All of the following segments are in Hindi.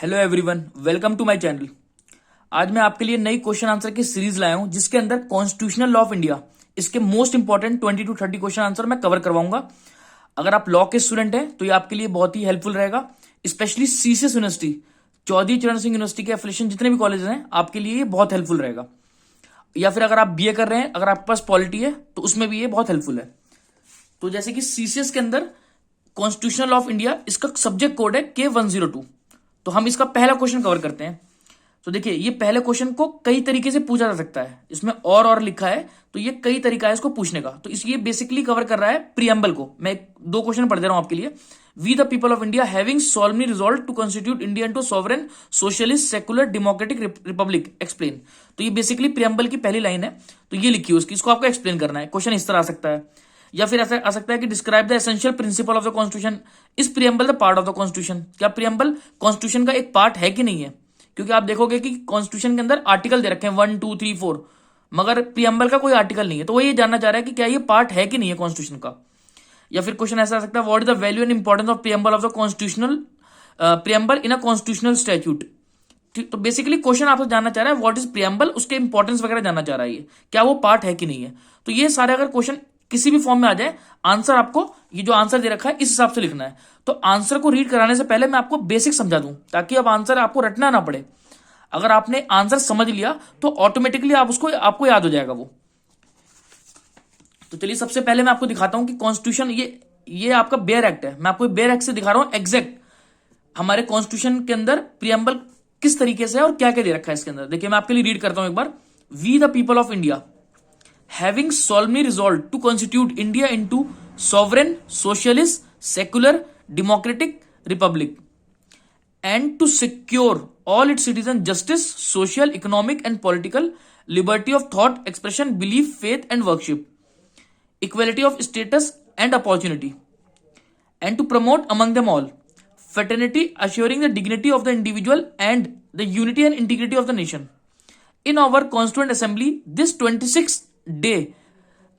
Hello everyone, welcome to my channel. आज मैं आपके लिए नई क्वेश्चन आंसर की सीरीज लाया हूं जिसके अंदर कॉन्स्टिट्यूशनल लॉ ऑफ इंडिया इसके most important 20 to 30 question answer मैं कवर करवाऊंगा। अगर आप लॉ के स्टूडेंट हैं तो ये आपके लिए बहुत ही हेल्पफुल रहेगा, स्पेशली सीसीएस यूनिवर्सिटी, चौधरी चरण सिंह यूनिवर्सिटी के एफिलिएशन जितने भी कॉलेज हैं आपके लिए ये बहुत हेल्पफुल रहेगा। या फिर अगर आप बीए कर रहे हैं, अगर आपके पास पॉलिटी है तो उसमें भी ये बहुत हेल्पफुल है। तो जैसे कि सीसीएस के अंदर कॉन्स्टिट्यूशनल लॉ ऑफ इंडिया इसका सब्जेक्ट कोड है K102। तो हम इसका पहला क्वेश्चन कवर करते हैं। तो देखिए, ये पहले क्वेश्चन को कई तरीके से पूछा जा सकता है, इसमें और लिखा है तो ये कई तरीका है इसको पूछने का। तो ये बेसिकली कवर कर रहा है प्रियम्बल को। मैं दो क्वेश्चन पढ़ दे रहा हूं आपके लिए। We the people of India having solemnly resolve to constitute India into sovereign socialist secular democratic republic explain. तो ये बेसिकली प्रियम्बल की पहली लाइन है, तो ये लिखी है उसकी, इसको आपको एक्सप्लेन करना है। क्वेश्चन इस तरह आ सकता है, या फिर ऐसा आ सकता है कि describe the essential principle of the constitution, is preamble the part of the constitution. क्या प्रियम्बल कॉन्स्टिट्यूशन का एक पार्ट है कि नहीं है? क्योंकि आप देखोगे कि कॉन्स्टिट्यूशन के अंदर आर्टिकल दे रखे हैं 1 2 3 4, मगर प्रियम्बल का कोई आर्टिकल नहीं है। तो वो ये जानना चाह रहा है कि क्या ये पार्ट है कि नहीं है कॉन्स्टिट्यूशन का। या फिर क्वेश्चन ऐसा आ सकता है, what is the value and importance of preamble of the constitutional preamble in a constitutional statute. तो बेसिकली क्वेश्चन आपसे जानना चाह रहा है व्हाट इज प्रियम्बल, उसके इंपॉर्टेंस वगैरह जानना चाह रहा है, ये क्या वो पार्ट है कि नहीं है। तो ये सारे अगर क्वेश्चन किसी भी फॉर्म में आ जाए, आंसर आपको ये जो आंसर दे रखा है इस हिसाब से लिखना है। तो आंसर को रीड कराने से पहले मैं आपको बेसिक समझा दूं ताकि अब आंसर आपको रटना ना पड़े। अगर आपने आंसर समझ लिया तो ऑटोमेटिकली आपको याद हो जाएगा वो। तो चलिए, सबसे पहले मैं आपको दिखाता हूं कि कॉन्स्टिट्यूशन ये आपका बेयर एक्ट है। मैं आपको बेयर एक्ट से दिखा रहा हूं एग्जैक्ट हमारे कॉन्स्टिट्यूशन के अंदर प्रियम्बल किस तरीके से है और क्या क्या दे रखा है इसके अंदर। देखिए, मैं आपके लिए रीड करता हूं एक बार। We the people of India having solemnly resolved to constitute India into sovereign, socialist, secular, democratic republic, and to secure all its citizens justice, social, economic, and political liberty of thought, expression, belief, faith, and worship, equality of status and opportunity, and to promote among them all fraternity, assuring the dignity of the individual and the unity and integrity of the nation. In our Constituent Assembly, this 26th day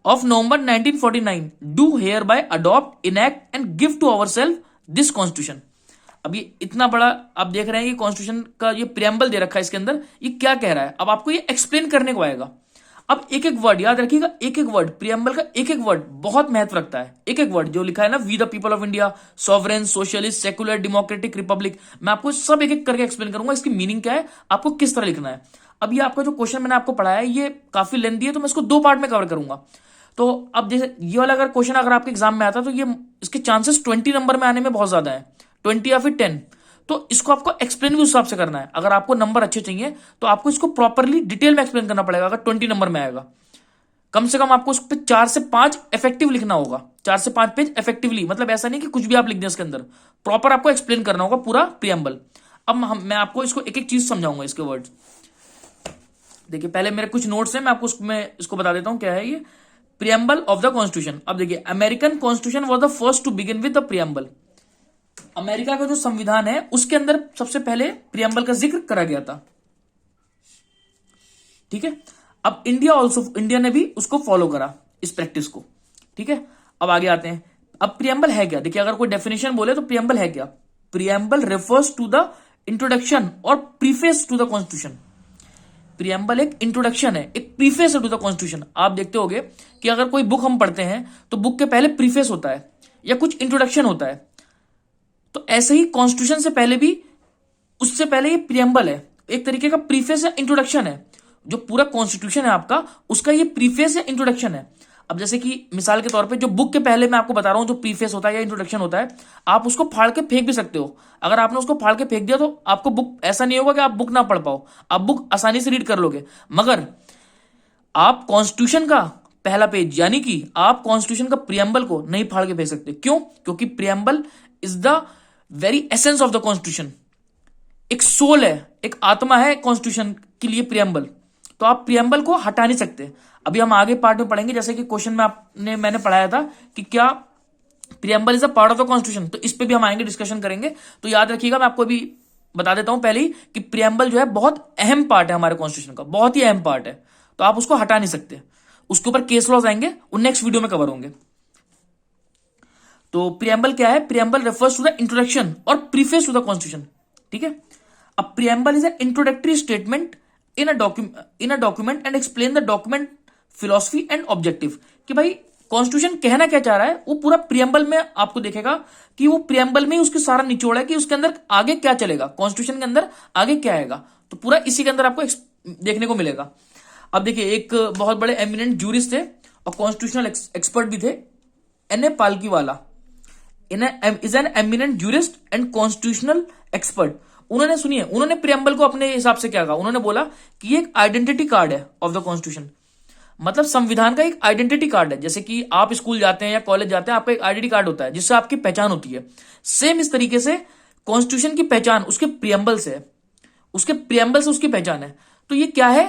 of November 1949, do hereby adopt, enact, and give to ourselves this Constitution. अब ये इतना बड़ा आप देख रहे हैं कि कॉन्स्टिट्यूशन का ये प्रियम्बल दे रखा है, इसके अंदर ये क्या कह रहा है। अब आपको ये एक्सप्लेन करने को आएगा। अब एक एक वर्ड याद रखिएगा, एक एक वर्ड प्रियम्बल का एक एक वर्ड बहुत महत्व रखता है। एक एक वर्ड जो लिखा है ना, we the people of India, sovereign, socialist, secular, democratic, republic, मैं आपको सब एक एक करके एक्सप्लेन करूंगा इसकी मीनिंग क्या है, आपको किस तरह लिखना है। अब ये आपका जो क्वेश्चन मैंने आपको पढ़ाया है ये काफी लेंथी है, तो मैं इसको दो पार्ट में कवर करूंगा। तो अब जैसे ये वाला अगर क्वेश्चन अगर आपके एग्जाम में आता तो ये इसके चांसेस 20 नंबर में आने में बहुत ज्यादा है, 20 या फिर 10। तो इसको आपको एक्सप्लेन भी उस हिसाब से करना है। अगर आपको नंबर अच्छे चाहिए तो आपको इसको प्रॉपरली डिटेल में एक्सप्लेन करना पड़ेगा। अगर 20 नंबर में आएगा, कम से कम आपको उस पर 4 से 5 इफेक्टिव लिखना होगा। 4 से 5 पेज इफेक्टिवली, मतलब ऐसा नहीं कि कुछ भी आप लिख दें, इसके अंदर प्रॉपर आपको एक्सप्लेन करना होगा पूरा प्रियम्बल। अब मैं आपको इसको एक एक चीज समझाऊंगा, इसके वर्ड्स। देखिए, पहले मेरे कुछ नोट्स हैं, मैं आपको इसको बता देता हूं क्या है ये प्रियम्बल ऑफ द कॉन्स्टिट्यूशन। अब देखिए, American constitution was the first to begin with the preamble. America का जो संविधान है उसके अंदर सबसे पहले प्रियम्बल का जिक्र करा गया था, ठीक है। अब इंडिया ने भी उसको फॉलो करा, इस प्रैक्टिस को, ठीक है। अब आगे आते हैं, अब प्रियम्बल है क्या। देखिए, अगर कोई डेफिनेशन बोले तो प्रियम्बल है क्या। Preamble refers to the introduction और preface to the constitution. Preamble एक इंट्रोडक्शन है, एक प्रीफेस टू द कॉन्स्टिट्यूशन। आप देखते होगे कि अगर कोई बुक हम पढ़ते हैं तो बुक के पहले प्रीफेस होता है या कुछ इंट्रोडक्शन होता है। तो ऐसे ही कॉन्स्टिट्यूशन से पहले भी, उससे पहले ये प्रियम्बल है, एक तरीके का प्रीफेस या इंट्रोडक्शन है। जो पूरा कॉन्स्टिट्यूशन है आपका, उसका ये प्रीफेस या इंट्रोडक्शन है। अब जैसे कि मिसाल के तौर पे जो बुक के पहले मैं आपको बता रहा हूं, जो प्रीफेस होता है या इंट्रोडक्शन होता है, आप उसको फाड़ के फेंक भी सकते हो। अगर आपने उसको फाड़ के फेंक दिया तो आपको बुक, ऐसा नहीं होगा कि आप बुक ना पढ़ पाओ, आप बुक आसानी से रीड कर लोगे। मगर आप कॉन्स्टिट्यूशन का पहला पेज, यानी कि आप कॉन्स्टिट्यूशन का प्रियम्बल को नहीं फाड़ के फेंक सकते। क्यों? क्योंकि preamble is the very essence of the constitution. एक सोल है, एक आत्मा है कॉन्स्टिट्यूशन के लिए प्रियम्बल। तो आप प्रियम्बल को हटा नहीं सकते। अभी हम आगे पार्ट में पढ़ेंगे, जैसे कि क्वेश्चन में मैंने पढ़ाया था कि क्या preamble is a part of the constitution, तो इस पे भी हम आएंगे, डिस्कशन करेंगे। तो याद रखिएगा, मैं आपको अभी बता देता हूं पहले ही कि प्रियम्बल जो है बहुत अहम पार्ट है हमारे कॉन्स्टिट्यूशन का, बहुत ही अहम पार्ट है। तो आप उसको हटा नहीं सकते। उसके ऊपर केस लॉज आएंगे, वो नेक्स्ट वीडियो में कवर होंगे। तो प्रियम्बल क्या है? Preamble refers to the introduction और प्रीफेस टू द कॉन्स्टिट्यूशन, ठीक है। A preamble is an introductory statement in a document and explain the document philosophy and objective. कि भाई कॉन्स्टिट्यूशन कहना क्या चाह रहा है, वो पूरा प्रियम्बल में आपको दिखेगा कि वो प्रियम्बल में उसके सारा निचोड़ है कि उसके अंदर आगे क्या चलेगा, कॉन्स्टिट्यूशन के अंदर आगे क्या आएगा, तो पूरा इसी के अंदर आपको देखने को मिलेगा। अब देखिए, एक बहुत बड़े एमिनेंट जूरिस्ट थे और कॉन्स्टिट्यूशनल एक्सपर्ट भी थे, N A Palkhivala is an eminent jurist and constitutional expert. उन्होंने सुनिए, उन्होंने प्रियम्बल को अपने हिसाब से क्या कहा, उन्होंने बोला कि ये एक आइडेंटिटी कार्ड है ऑफ द कॉन्स्टिट्यूशन। मतलब संविधान का एक आइडेंटिटी कार्ड है, जैसे कि आप स्कूल जाते हैं या कॉलेज जाते हैं, आपका एक आइडेंटिटी कार्ड होता है जिससे आपकी पहचान होती है। सेम इस तरीके से कॉन्स्टिट्यूशन की पहचान उसके प्रियम्बल से है, उसके प्रियम्बल से उसकी पहचान है। तो ये क्या है,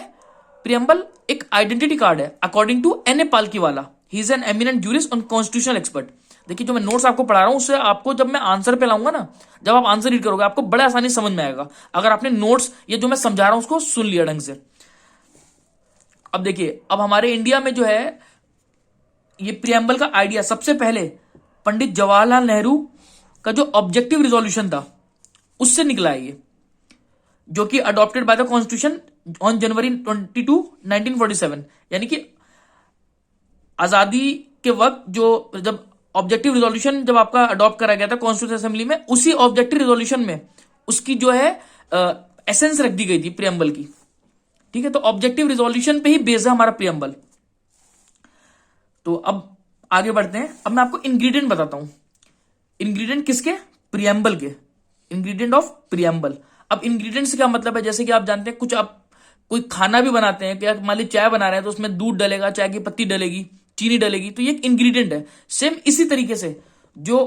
प्रियम्बल एक आइडेंटिटी कार्ड है according to N A Palkhivala. He is an eminent jurist on constitutional expert. देखिए, जो मैं नोट्स आपको पढ़ा रहा हूं उससे आपको जब मैं आंसर पे लाऊंगा ना, जब आप आंसर रीड करोगे आपको बड़ा आसानी समझ में आएगा, अगर आपने नोट्स ये जो मैं समझा रहा हूं उसको सुन लिया ढंग से। अब देखिए, अब हमारे इंडिया में जो है ये प्रियम्बल का आइडिया सबसे पहले पंडित जवाहरलाल नेहरू का जो ऑब्जेक्टिव रिजोल्यूशन था उससे निकला है ये, जो कि adopted by the constitution on January 22, 1947। यानी कि आजादी के वक्त जो जब ऑब्जेक्टिव रिजोल्यूशन जब आपका अडॉप्ट करा गया था कॉन्स्टिट्यूशन असेंबली में, उसी ऑब्जेक्टिव रिजोल्यूशन में उसकी जो है एसेंस रख दी गई थी प्रियम्बल की। ठीक है, तो ऑब्जेक्टिव रिजोल्यूशन पे ही बेस है हमारा प्रियम्बल। तो अब आगे बढ़ते हैं। अब मैं आपको इंग्रेडिएंट बताता हूं। इंग्रेडिएंट किसके, प्रियम्बल के, इंग्रेडिएंट ऑफ प्रियम्बल। अब इंग्रेडिएंट से क्या मतलब है, जैसे कि आप जानते हैं कुछ आप कोई खाना भी बनाते हैं, क्या मान लीजिए चाय बना रहे हैं तो उसमें दूध डलेगा, चाय की पत्ती डलेगी, चीनी डलेगी, तो ये एक इंग्रेडिएंट है। सेम इसी तरीके से जो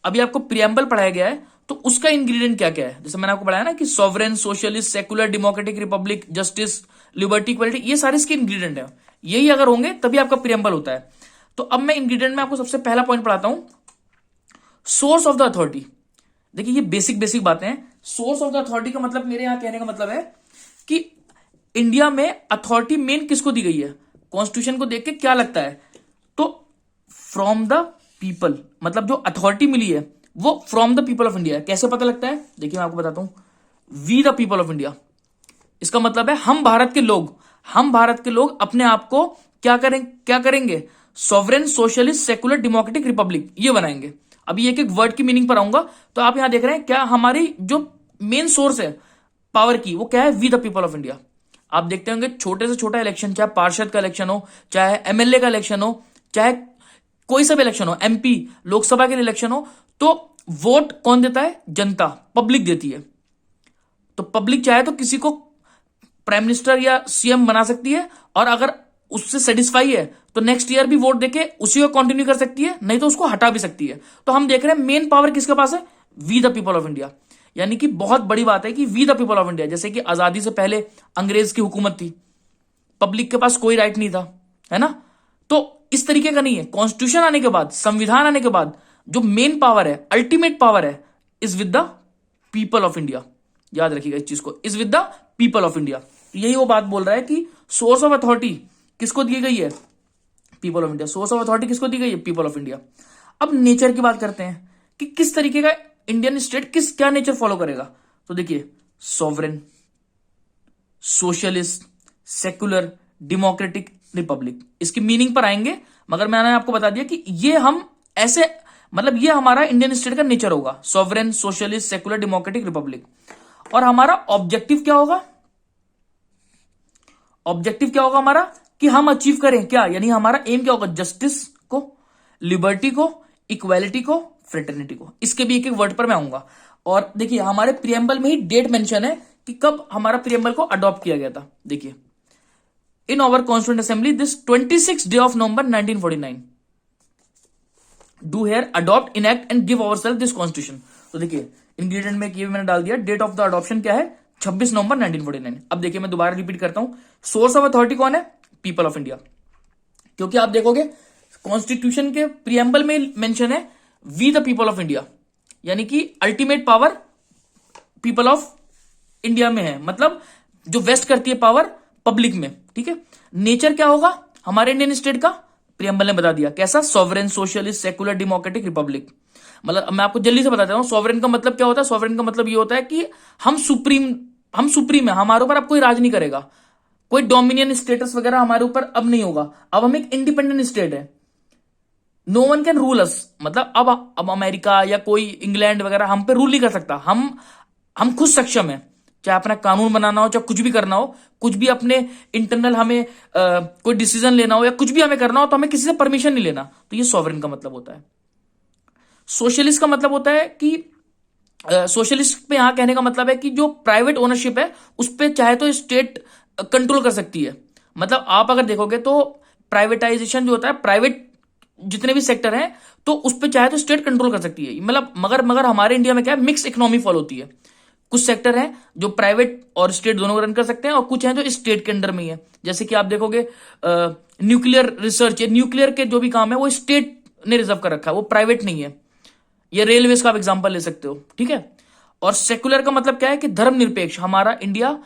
अभी आपको प्रियम्बल पढ़ाया गया है तो उसका इंग्रेडिएंट क्या क्या है, जैसे मैंने आपको पढ़ाया ना कि sovereign, socialist, secular, democratic, Republic, justice, liberty, equality, ये सारे इसके इंग्रेडिएंट है। यही अगर होंगे तभी आपका प्रियम्बल होता है। तो अब मैं इंग्रेडिएंट में आपको सबसे पहला पॉइंट पढ़ाता हूं, सोर्स ऑफ द अथॉरिटी। देखिए, ये बेसिक बातें हैं। सोर्स ऑफ द अथॉरिटी का मतलब, मेरे यहां कहने का मतलब है कि इंडिया में अथॉरिटी मेन किसको दी गई है, कॉन्स्टिट्यूशन को देख के क्या लगता है, तो फ्रॉम द पीपल। मतलब जो अथॉरिटी मिली है वो from the people of India है। कैसे पता लगता है, देखिए मैं आपको बताता हूं, we the people of India, इसका मतलब है हम भारत के लोग अपने आप को क्या करेंगे, sovereign, socialist, secular, democratic, Republic, ये बनाएंगे। अभी एक एक वर्ड की मीनिंग पर आऊंगा। तो आप यहां देख रहे हैं क्या हमारी जो मेन सोर्स है पावर की, वो क्या है, we the people of India. आप देखते होंगे छोटे से छोटा इलेक्शन, चाहे पार्षद का इलेक्शन हो, चाहे एमएलए का इलेक्शन हो, चाहे कोई सा भी इलेक्शन हो, एमपी, लोकसभा के लिए इलेक्शन हो, तो वोट कौन देता है, जनता, पब्लिक देती है। तो पब्लिक चाहे तो किसी को प्राइम मिनिस्टर या सीएम बना सकती है, और अगर उससे सेटिस्फाई है तो नेक्स्ट ईयर भी वोट देके उसी को कंटिन्यू कर सकती है, नहीं तो उसको हटा भी सकती है। तो हम देख रहे हैं मेन पावर किसके पास है, we the people of India. यानी कि बहुत बड़ी बात है कि we the people of India, जैसे कि आजादी से पहले अंग्रेज की हुकूमत थी, पब्लिक के पास कोई राइट नहीं था, है ना। तो इस तरीके का नहीं है। कॉन्स्टिट्यूशन आने के बाद, संविधान आने के बाद जो मेन पावर है, अल्टीमेट पावर है, is with the people of India. याद रखिएगा इस चीज को, is with the people of India. यही वो बात बोल रहा है कि सोर्स ऑफ अथॉरिटी किसको दी गई है, people of India. Source of authority किसको दी गई है, पीपल ऑफ इंडिया। अब नेचर की बात करते हैं कि किस तरीके का इंडियन स्टेट क्या नेचर फॉलो करेगा। तो देखिए, sovereign, socialist, secular, democratic, Republic, इसकी मीनिंग पर आएंगे, मगर मैंने आपको बता दिया कि ये हम ऐसे, मतलब ये हमारा इंडियन स्टेट का नेचर होगा, sovereign, socialist, secular, democratic, Republic. और हमारा ऑब्जेक्टिव क्या होगा, ऑब्जेक्टिव क्या होगा हमारा, कि हम अचीव करें क्या, यानी हमारा एम क्या होगा, जस्टिस को, लिबर्टी को, इक्वालिटी को, फ्रेटर्निटी को। इसके भी एक एक वर्ड पर मैं आऊंगा। और देखिए, हमारे प्रियम्बल में ही डेट मेंशन है कि कब हमारा प्रियम्बल को अडॉप्ट किया गया था। देखिए, in our constituent assembly this 26 day of November 1949 do here adopt, enact and give ourselves this constitution. तो देखिए, इंग्रेडिएंट में ये मैंने डाल दिया, डेट ऑफ द अडॉप्शन क्या है, 26 नवंबर 1949। अब देखिए, मैं दोबारा रिपीट करता हूं, सोर्स ऑफ अथॉरिटी कौन है, पीपल ऑफ इंडिया। क्योंकि आप देखोगे कॉन्स्टिट्यूशन के प्रियम्बल में मेंशन है we the people of India, यानी कि ultimate power people of India में है, मतलब जो वेस्ट करती है पावर पब्लिक में। ठीक है, नेचर क्या होगा हमारे इंडियन स्टेट का, प्रियम्बल ने बता दिया कैसा, sovereign, socialist, secular, democratic, Republic. मतलब मैं आपको जल्दी से बताता हूँ सॉवरेन का मतलब क्या होता है। सॉवरेन का मतलब ये होता है कि हम सुप्रीम है, हमारे ऊपर अब कोई राज नहीं करेगा, कोई डोमिनियन स्टेटस वगैरह हमारे ऊपर अब नहीं होगा, अब हम एक इंडिपेंडेंट स्टेट है। No one can rule us, मतलब अब अमेरिका या कोई इंग्लैंड वगैरह हम पे रूल नहीं कर सकता। हम खुद सक्षम है, चाहे अपना कानून बनाना हो, चाहे कुछ भी करना हो, कुछ भी अपने इंटरनल हमें कोई डिसीजन लेना हो या कुछ भी हमें करना हो, तो हमें किसी से परमिशन नहीं लेना। तो ये सॉवरेन का मतलब होता है। सोशलिस्ट का मतलब होता है कि सोशलिस्ट पे यहां कहने का मतलब है कि जो प्राइवेट ओनरशिप है उस पर चाहे तो स्टेट कंट्रोल कर सकती है। मतलब आप अगर देखोगे तो प्राइवेटाइजेशन जो होता है, प्राइवेट जितने भी सेक्टर हैं, तो उस पर चाहे तो स्टेट कंट्रोल कर सकती है। मतलब मगर मगर हमारे इंडिया में क्या है, मिक्स इकोनॉमी फॉलो होती है। कुछ सेक्टर हैं जो प्राइवेट और स्टेट दोनों को रन कर सकते हैं, और कुछ हैं जो स्टेट के अंडर में ही है। जैसे कि आप देखोगे न्यूक्लियर रिसर्च, न्यूक्लियर के जो भी काम है वो स्टेट ने रिजर्व कर रखा है, वो प्राइवेट नहीं है। ये रेलवेज का आप एग्जांपल ले सकते हो, ठीक है। और सेकुलर का मतलब क्या है कि धर्मनिरपेक्ष। हमारा इंडिया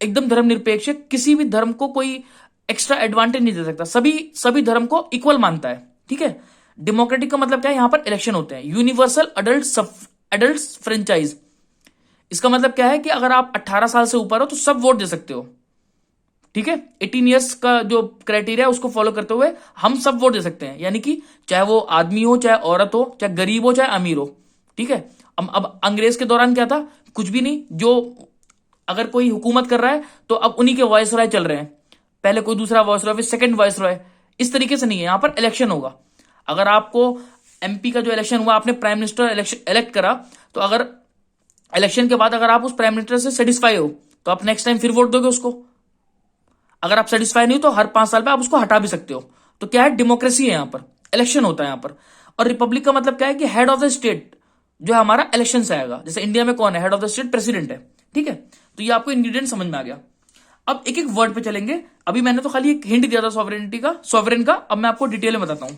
एकदम धर्मनिरपेक्ष है, किसी भी धर्म को कोई एक्स्ट्रा एडवांटेज नहीं दे सकता, सभी सभी धर्म को इक्वल मानता है, ठीक है। डेमोक्रेटिक का मतलब क्या है, यहां पर इलेक्शन होते हैं। यूनिवर्सल अडल्ट फ्रेंचाइज, इसका मतलब क्या है कि अगर आप 18 साल से ऊपर हो तो सब वोट दे सकते हो, ठीक है। 18 ईयर्स का जो क्राइटेरिया है उसको फॉलो करते हुए हम सब वोट दे सकते हैं, यानी कि चाहे वो आदमी हो, चाहे औरत हो, चाहे गरीब हो, चाहे अमीर हो, ठीक है। अब अंग्रेज के दौरान क्या था, कुछ भी नहीं, जो अगर कोई हुकूमत कर रहा है तो अब उन्हीं के वॉइस रॉय चल रहे हैं, पहले कोई दूसरा वॉइस रॉय, फिर सेकंड वॉइस रॉय, इस तरीके से नहीं है। यहां पर इलेक्शन होगा। अगर आपको एमपी का जो इलेक्शन हुआ, आपने प्राइम मिनिस्टर इलेक्ट करा, तो अगर इलेक्शन के बाद अगर आप उस प्राइम मिनिस्टर से सेटिस्फाई हो तो आप नेक्स्ट टाइम फिर वोट दोगे उसको। अगर आप सेटिस्फाई नहीं हो तो हर 5 साल पे आप उसको हटा भी सकते हो। तो क्या है, डेमोक्रेसी है, यहां पर इलेक्शन होता है यहां पर। और रिपब्लिक का मतलब क्या है कि हेड ऑफ द स्टेट जो है हमारा इलेक्शन से आएगा। जैसे इंडिया में कौन है head of the state, president है, ठीक है। तो ये आपको इंग्रेडिएंट समझ में आ गया। अब एक एक वर्ड पे चलेंगे। अभी मैंने तो खाली एक हिंट दिया था सॉवरेनिटी का, सॉवरेन का, अब मैं आपको डिटेल में बताता हूं।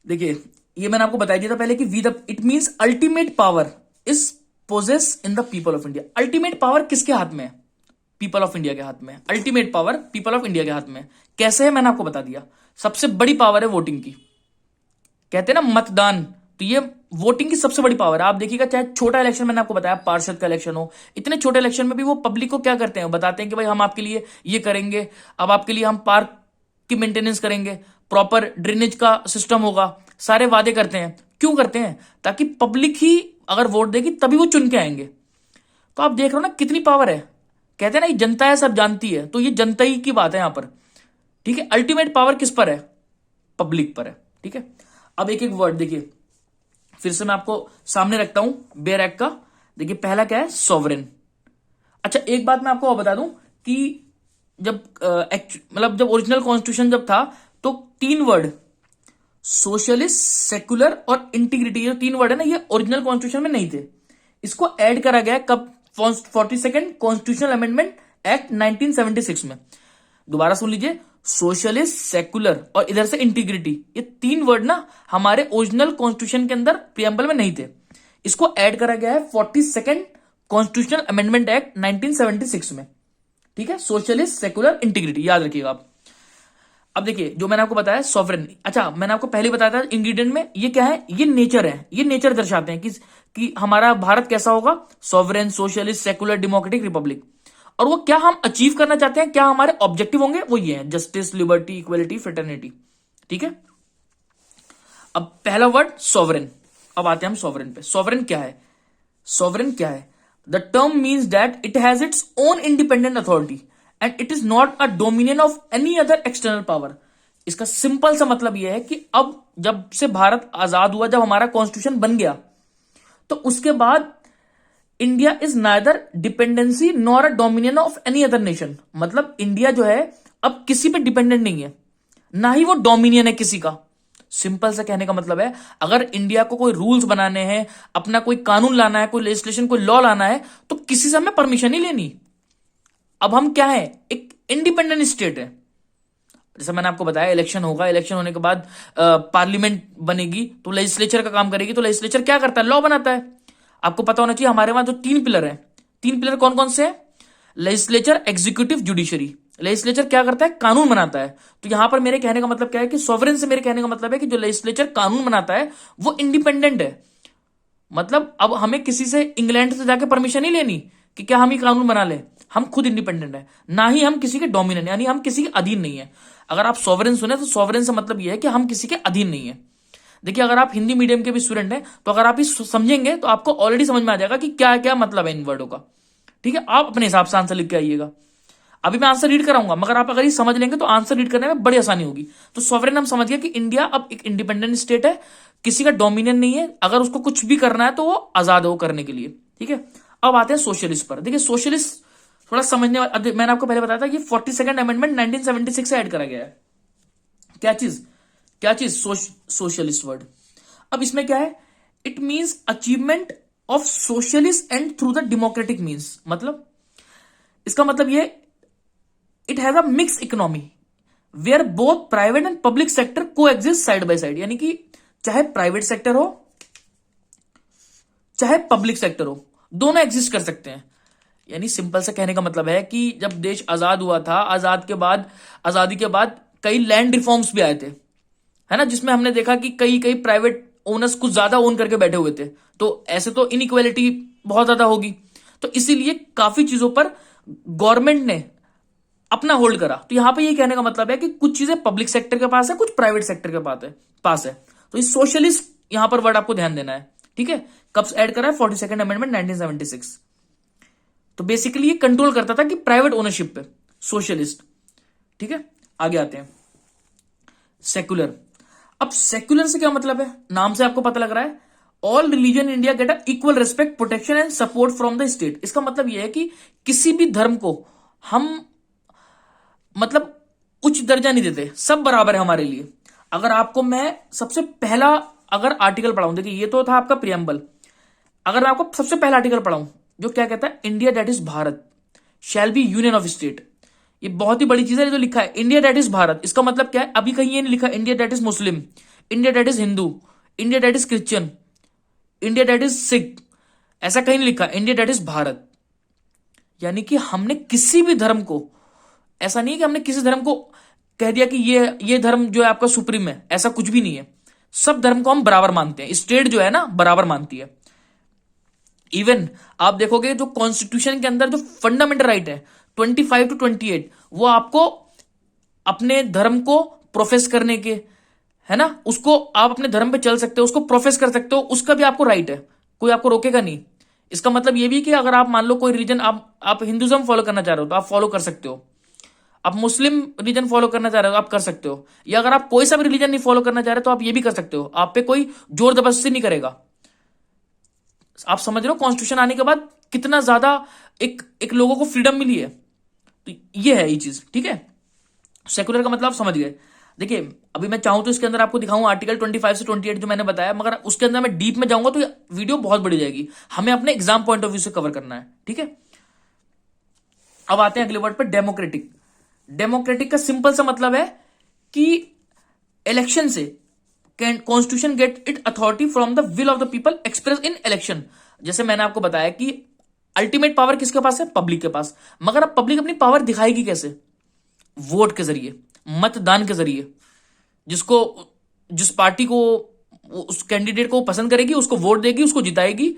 देखिए, ये मैंने आपको बता दिया था पहले कि we the it means ultimate power is possess in the people of India. Ultimate power किसके हाथ में है, पीपल ऑफ इंडिया के हाथ में। Ultimate power people of India के हाथ में कैसे है, मैंने आपको बता दिया। सबसे बड़ी पावर है वोटिंग की, कहते हैं ना मतदान, तो ये वोटिंग की सबसे बड़ी पावर है। आप देखिएगा, चाहे छोटा इलेक्शन, मैंने आपको बताया पार्षद का इलेक्शन हो, इतने छोटे इलेक्शन में भी वो पब्लिक को क्या करते हैं, बताते हैं कि भाई हम आपके लिए ये करेंगे, अब आपके लिए हम पार्क की मेंटेनेंस करेंगे, प्रॉपर ड्रेनेज का सिस्टम होगा, सारे वादे करते हैं। क्यों करते हैं, ताकि पब्लिक ही अगर वोट देगी तभी वो चुन के आएंगे। तो आप देख रहे हो ना कितनी पावर है। कहते हैं ना ये जनता है, सब जानती है, तो ये जनता ही की बात है यहां पर, ठीक है। अल्टीमेट पावर किस पर है, पब्लिक पर है, ठीक है। अब एक एक वर्ड देखिए, फिर से मैं आपको सामने रखता हूं बेयर एक्ट का। देखिए पहला क्या है, सॉवरेन। अच्छा एक बात मैं आपको और बता दूं कि जब मतलब जब ओरिजिनल कॉन्स्टिट्यूशन जब था तो 3 वर्ड सोशलिस्ट, सेकुलर और इंटीग्रिटी, ये 3 वर्ड है ना, ये ओरिजिनल कॉन्स्टिट्यूशन में नहीं थे। इसको ऐड करा गया कब, 42nd कॉन्स्टिट्यूशनल अमेंडमेंट एक्ट 1976 में। दोबारा सुन लीजिए, सोशलिस्ट, सेकुलर और इधर से इंटीग्रिटी, ये 3 वर्ड ना हमारे ओरिजिनल कॉन्स्टिट्यूशन के अंदर प्रियम्बल में नहीं थे। इसको ऐड करा गया है 42nd कॉन्स्टिट्यूशनल अमेंडमेंट एक्ट 1976 में, ठीक है। सोशलिस्ट, सेकुलर, इंटीग्रिटी, याद रखिएगा आप। अब देखिए जो मैंने आपको बताया सॉवरेन, अच्छा मैंने आपको पहले बताया था इंग्रेडिएंट में ये क्या है, ये नेचर है, ये नेचर दर्शाते हैं कि हमारा भारत कैसा होगा, sovereign, socialist, secular, democratic, Republic. और वो क्या हम अचीव करना चाहते हैं, क्या हमारे ऑब्जेक्टिव होंगे, वो ये है, जस्टिस, लिबर्टी, इक्वलिटी, फ्रेटर्निटी, ठीक है। अब पहला वर्ड सॉवरेन। अब आते हैं हम सॉवरेन पे। सॉवरेन क्या है, सॉवरेन क्या है, the term means that it has its own independent authority and it is not a dominion of any other external power. इसका सिंपल सा मतलब यह है कि अब जब से भारत आजाद हुआ, जब हमारा कॉन्स्टिट्यूशन बन गया, तो उसके बाद India is neither dependency nor a dominion of any other nation. मतलब इंडिया जो है अब किसी पे डिपेंडेंट नहीं है, ना ही वो डोमिनियन है किसी का। सिंपल सा कहने का मतलब है, अगर इंडिया को कोई रूल्स बनाने हैं, अपना कोई कानून लाना है, कोई लेजिस्लेशन, कोई लॉ लाना है, तो किसी से हमें परमिशन नहीं लेनी। अब हम क्या है, एक इंडिपेंडेंट स्टेट है। जैसे मैंने आपको बताया इलेक्शन होगा, इलेक्शन होने के बाद पार्लियामेंट बनेगी, तो लेजिस्लेचर का काम करेगी। तो लेजिस्लेचर क्या करता है, लॉ बनाता है। आपको पता होना चाहिए हमारे वहां जो 3 पिलर हैं, 3 पिलर कौन कौन से हैं, लेजिस्लेचर, एग्जीक्यूटिव, जुडिशरी। लेजिस्लेचर क्या करता है? कानून बनाता है। तो यहां पर मेरे कहने का मतलब क्या है कि सॉवरेन से मेरे कहने का मतलब है कि जो लेजिस्लेचर कानून बनाता है वो इंडिपेंडेंट है। मतलब अब हमें किसी से, इंग्लैंड से जाके परमिशन नहीं लेनी कि क्या हम ये कानून बना लें। हम खुद इंडिपेंडेंट है, ना ही हम किसी के डोमिनेंट, यानी हम किसी के अधीन नहीं है। अगर आप सॉवरेन सुने तो सॉवरेन से मतलब यह है कि हम किसी के अधीन नहीं है। देखिए, अगर आप हिंदी मीडियम के भी स्टूडेंट हैं तो अगर आप इस समझेंगे तो आपको ऑलरेडी समझ में आ जाएगा कि क्या क्या मतलब है इन वर्डों का। ठीक है, आप अपने हिसाब से आंसर लिख के आइएगा। अभी मैं आंसर रीड कराऊंगा, मगर आप अगर ये समझ लेंगे तो आंसर रीड करने में बड़ी आसानी होगी। तो सॉवरेन हम समझ गए कि इंडिया अब एक इंडिपेंडेंट स्टेट है, किसी का डोमिनियन नहीं है। अगर उसको कुछ भी करना है तो वो आजाद हो करने के लिए। ठीक है, अब आते हैं सोशलिस्ट पर। देखिए, सोशलिस्ट थोड़ा समझने वाला, मैंने आपको पहले बताया था कि 42nd अमेंडमेंट 1976 से ऐड करा गया है। क्या चीज? क्या चीज? Socialist word. अब इसमें क्या है? It means achievement of socialist and through the democratic means. मतलब इसका मतलब ये, it has a mix economy where both private and public sector coexist side by side. यानी कि चाहे प्राइवेट सेक्टर हो चाहे पब्लिक सेक्टर हो, दोनों एग्जिस्ट कर सकते हैं। यानी सिंपल से कहने का मतलब है कि जब देश आजाद हुआ था, आजादी के बाद कई लैंड रिफॉर्म्स भी आए थे, है ना, जिसमें हमने देखा कि कई कई प्राइवेट ओनर्स कुछ ज्यादा ओन करके बैठे हुए थे। तो ऐसे तो इनइक्वालिटी बहुत ज्यादा होगी। तो इसीलिए काफी चीजों पर गवर्नमेंट ने अपना होल्ड करा। तो यहां पे ये कहने का मतलब है कि कुछ चीजें पब्लिक सेक्टर के पास है, कुछ प्राइवेट सेक्टर के पास है। तो इस सोशलिस्ट यहां पर वर्ड आपको ध्यान देना है। ठीक है, कब ऐड करा है? 42nd amendment 1976। तो बेसिकली ये कंट्रोल करता था कि प्राइवेट ओनरशिप पे, सोशलिस्ट। ठीक है, आगे आते हैं सेक्युलर। अब सेक्युलर से क्या मतलब है? नाम से आपको पता लग रहा है, all religion in India get a equal respect, protection and support from the state. इसका मतलब यह है कि किसी भी धर्म को हम मतलब उच्च दर्जा नहीं देते, सब बराबर है हमारे लिए। अगर आपको मैं सबसे पहला अगर आर्टिकल पढ़ाऊं, देखिए ये तो था आपका प्रियम्बल। अगर मैं आपको सबसे पहला आर्टिकल पढ़ाऊं जो क्या कहता है, India that is Bharat shall be union of state. ये बहुत ही बड़ी चीज है जो लिखा है, इंडिया दैट इज भारत। इसका मतलब क्या है? अभी कहीं ये नहीं लिखा India that is Muslim, India that is Hindu, India that is Christian, India that is Sikh. ऐसा कहीं नहीं लिखा, इंडिया दैट इज भारत। यानी कि हमने किसी भी धर्म को, ऐसा नहीं है कि हमने किसी धर्म को कह दिया कि ये धर्म जो है आपका सुप्रीम है, ऐसा कुछ भी नहीं है। सब धर्म को हम बराबर मानते हैं, स्टेट जो है ना बराबर मानती है। इवन आप देखोगे जो कॉन्स्टिट्यूशन के अंदर जो फंडामेंटल राइट है 25 to 28, वो आपको अपने धर्म को प्रोफेस करने के, है ना, उसको आप अपने धर्म पे चल सकते हो, उसको प्रोफेस कर सकते हो, उसका भी आपको राइट है, कोई आपको रोकेगा नहीं। इसका मतलब ये भी कि अगर आप मान लो कोई रीजन, आप हिंदुज्म फॉलो करना चाह रहे हो तो आप फॉलो कर सकते हो, आप मुस्लिम रिलीजन फॉलो करना चाह रहे हो आप कर सकते हो, या अगर आप कोई सा भी रिलीजन नहीं फॉलो करना चाह रहे तो आप ये भी कर सकते हो। आप पे कोई जोर जबरदस्ती नहीं करेगा। आप समझ रहे हो कॉन्स्टिट्यूशन आने के बाद कितना ज्यादा एक लोगों को फ्रीडम मिली है। तो ये है ये चीज। ठीक है, सेकुलर का मतलब आप समझ गए। देखिए, अभी मैं चाहूं तो इसके अंदर आपको दिखाऊं आर्टिकल 25 से 28 जो मैंने बताया, मगर उसके अंदर मैं डीप में जाऊंगा तो वीडियो बहुत बड़ी जाएगी। हमें अपने एग्जाम पॉइंट ऑफ व्यू से कवर करना है। ठीक है, अब आते हैं अगले वर्ड पर, डेमोक्रेटिक। डेमोक्रेटिक का सिंपल सा मतलब है कि इलेक्शन से constitution get it authority from the will of the people express in election. जैसे मैंने आपको बताया कि अल्टीमेट पावर किसके पास है? पब्लिक के पास। मगर अब पब्लिक अपनी पावर दिखाएगी कैसे? वोट के जरिए, मतदान के जरिए। जिस पार्टी को, उस कैंडिडेट को पसंद करेगी उसको वोट देगी, उसको जिताएगी,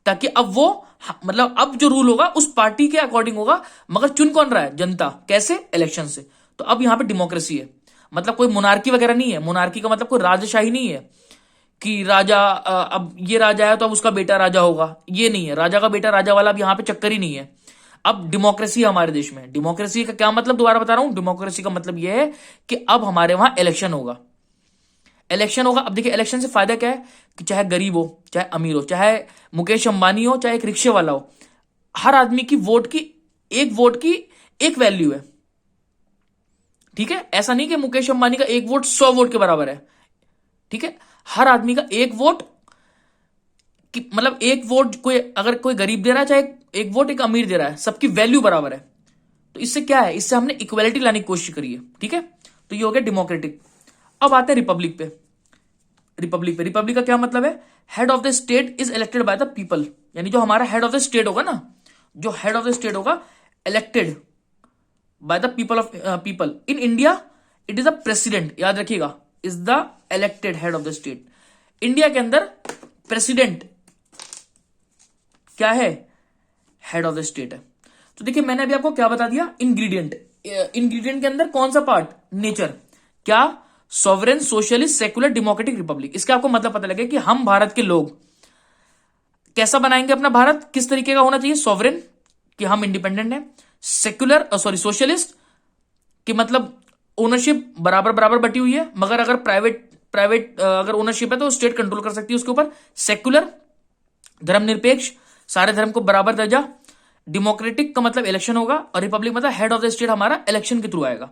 ताकि अब वो मतलब अब जो रूल होगा उस पार्टी के अकॉर्डिंग होगा। मगर चुन कौन रहा है? जनता। कैसे? इलेक्शन से। तो अब यहां पे डेमोक्रेसी है, मतलब कोई मोनार्की वगैरह नहीं है। मोनार्की का मतलब कोई राजशाही नहीं है कि राजा अब ये राजा है तो अब उसका बेटा राजा होगा, ये नहीं है। राजा का बेटा राजा वाला अब यहां पे चक्कर ही नहीं है। अब डेमोक्रेसी है हमारे देश में। डेमोक्रेसी का क्या मतलब, दोबारा बता रहा हूं, डेमोक्रेसी का मतलब यह है कि अब हमारे वहां इलेक्शन होगा। इलेक्शन होगा। अब देखिए, इलेक्शन से फायदा क्या है कि चाहे गरीब हो, चाहे अमीर हो, चाहे मुकेश अंबानी हो, चाहे एक रिक्शे वाला हो, हर आदमी की वोट की एक वैल्यू है। ठीक है, ऐसा नहीं कि मुकेश अंबानी का एक वोट 100 वोट के बराबर है। ठीक है, हर आदमी का एक वोट मतलब एक वोट, कोई अगर कोई गरीब दे रहा है, चाहे एक वोट एक अमीर दे रहा है, सबकी वैल्यू बराबर है। तो इससे क्या है? इससे हमने इक्वालिटी लाने की कोशिश करी है। ठीक है, तो ये हो गया डेमोक्रेटिक। अब आते हैं रिपब्लिक पे। रिपब्लिक का क्या मतलब है? Head of the state is elected by the people. यानी जो हमारा हेड ऑफ द स्टेट होगा ना, जो हेड ऑफ द स्टेट होगा elected by the people of people. In India it is a president, याद रखिएगा, is the elected head of the state. India के अंदर प्रेसिडेंट क्या है, हेड ऑफ द स्टेट है। तो देखिए मैंने अभी आपको क्या बता दिया, इंग्रेडिएंट। इंग्रेडिएंट के अंदर कौन सा पार्ट, नेचर, क्या, sovereign, socialist, secular, democratic, Republic. इसका आपको मतलब पता लगे कि हम भारत के लोग कैसा बनाएंगे अपना भारत, किस तरीके का होना चाहिए। सॉवरेन कि हम इंडिपेंडेंट हैं, सेक्युलर सॉरी सोशलिस्ट कि मतलब ओनरशिप बराबर बराबर बटी हुई है, मगर अगर प्राइवेट अगर ओनरशिप है तो स्टेट कंट्रोल कर सकती है उसके ऊपर। सेक्युलर धर्मनिरपेक्ष, सारे धर्म को बराबर दर्जा। डेमोक्रेटिक का मतलब इलेक्शन होगा, और रिपब्लिक मतलब हेड ऑफ द स्टेट हमारा इलेक्शन के थ्रू आएगा।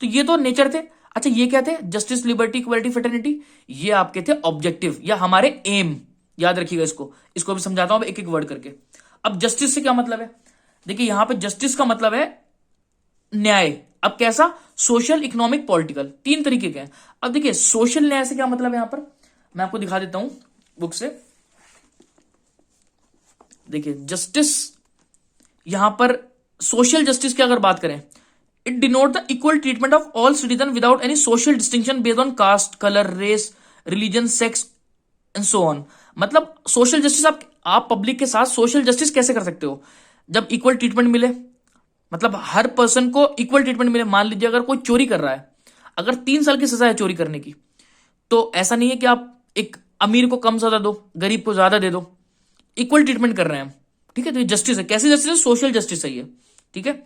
तो ये तो नेचर थे। अच्छा ये क्या थे, जस्टिस, लिबर्टी, इक्वालिटी, फ्रेटर्निटी, ये आपके थे ऑब्जेक्टिव या हमारे एम। याद रखिएगा इसको भी समझाता हूं एक एक वर्ड करके। अब जस्टिस से क्या मतलब है, देखिए यहां पे जस्टिस का मतलब है न्याय। अब कैसा, सोशल, इकोनॉमिक, पॉलिटिकल, तीन तरीके के हैं। अब देखिए सोशल न्याय से क्या मतलब है, यहां पर मैं आपको दिखा देता हूं बुक से। देखिए जस्टिस, यहां पर सोशल जस्टिस की अगर बात करें, it denote the equal treatment of all citizen without any social distinction based on caste, colour, race, religion, sex and so on. मतलब सोशल जस्टिस आप पब्लिक के साथ सोशल जस्टिस कैसे कर सकते हो, जब इक्वल ट्रीटमेंट मिले, मतलब हर पर्सन को इक्वल ट्रीटमेंट मिले। मान लीजिए अगर कोई चोरी कर रहा है, अगर 3 साल की सजा है चोरी करने की, तो ऐसा नहीं है कि आप एक अमीर को कम सजा दो, गरीब को ज्यादा दे दो, इक्वल ट्रीटमेंट कर रहे हैं हम, ठीक है। तो ये जस्टिस है, कैसी जस्टिस है, सोशल जस्टिस है ये, ठीक है।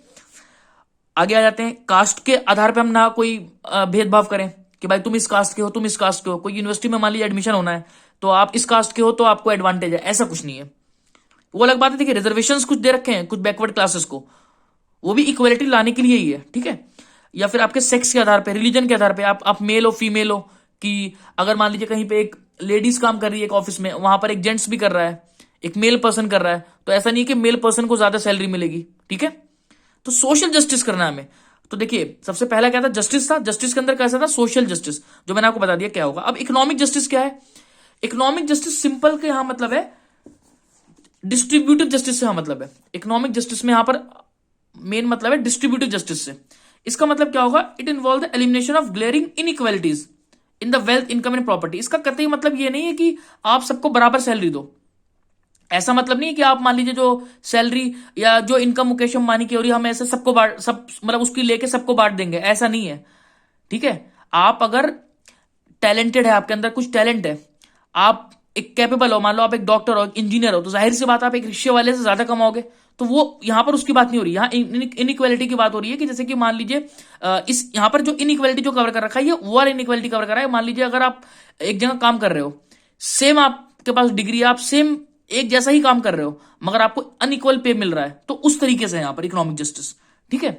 आगे आ जाते हैं, कास्ट के आधार पर हम ना कोई भेदभाव करें कि भाई तुम इस कास्ट के हो, तुम इस कास्ट के हो। कोई यूनिवर्सिटी में मान लीजिए एडमिशन होना है, तो आप इस कास्ट के हो तो आपको एडवांटेज है, ऐसा कुछ नहीं है। वो अलग बात है, देखिए रिजर्वेशंस कुछ दे रखे हैं कुछ बैकवर्ड क्लासेस को, वो भी इक्वलिटी लाने के लिए ही है, ठीक है। या फिर आपके सेक्स के आधार पे, रिलीजन के आधार पे, आप मेल हो फीमेल हो, कि अगर मान लीजिए कहीं पे एक लेडीज काम कर रही है एक ऑफिस में, वहां पर एक जेंट्स भी कर रहा है, एक मेल पर्सन कर रहा है, तो ऐसा नहीं है कि मेल पर्सन को ज्यादा सैलरी मिलेगी, ठीक है। तो सोशल जस्टिस करना है हमें। तो देखिए सबसे पहला क्या था, जस्टिस था। जस्टिस के अंदर कैसा था, सोशल जस्टिस, जो मैंने आपको बता दिया क्या होगा। अब इकोनॉमिक जस्टिस क्या है, इकोनॉमिक जस्टिस सिंपल के यहां मतलब है डिस्ट्रीब्यूटिव जस्टिस से, यहां मतलब है इकोनॉमिक जस्टिस में यहां पर मेन मतलब है डिस्ट्रीब्यूटिव जस्टिस से। इसका मतलब क्या होगा, it involve the elimination of glaring inequalities in the wealth, income and property. इसका कतई मतलब ये नहीं है कि आप सबको बराबर सैलरी दो, ऐसा मतलब नहीं है कि आप मान लीजिए जो सैलरी या जो इनकम मुकेश अंबानी की हो रही है, हम ऐसे सबको बांट, सब मतलब उसकी लेके सबको बांट देंगे, ऐसा नहीं है, ठीक है। आप अगर टैलेंटेड है, आपके अंदर कुछ टैलेंट है, आप एक कैपेबल हो, मान लो आप एक डॉक्टर हो, एक इंजीनियर हो, तो जाहिर सी बात आप एक रिक्शे वाले से ज्यादा कमाओगे। तो वो यहां पर उसकी बात नहीं हो रही, यहां इनइक्वालिटी की बात हो रही है कि जैसे कि मान लीजिए इस यहां पर जो इनइक्वालिटी जो कवर कर रखा है, ये वो वाला इनइक्वालिटी कवर कर रहा है। मान लीजिए अगर आप एक जगह काम कर रहे हो, सेम आपके पास डिग्री, आप सेम एक जैसा ही काम कर रहे हो, मगर आपको अनइक्वल पे मिल रहा है, तो उस तरीके से यहां पर इकोनॉमिक जस्टिस, ठीक है।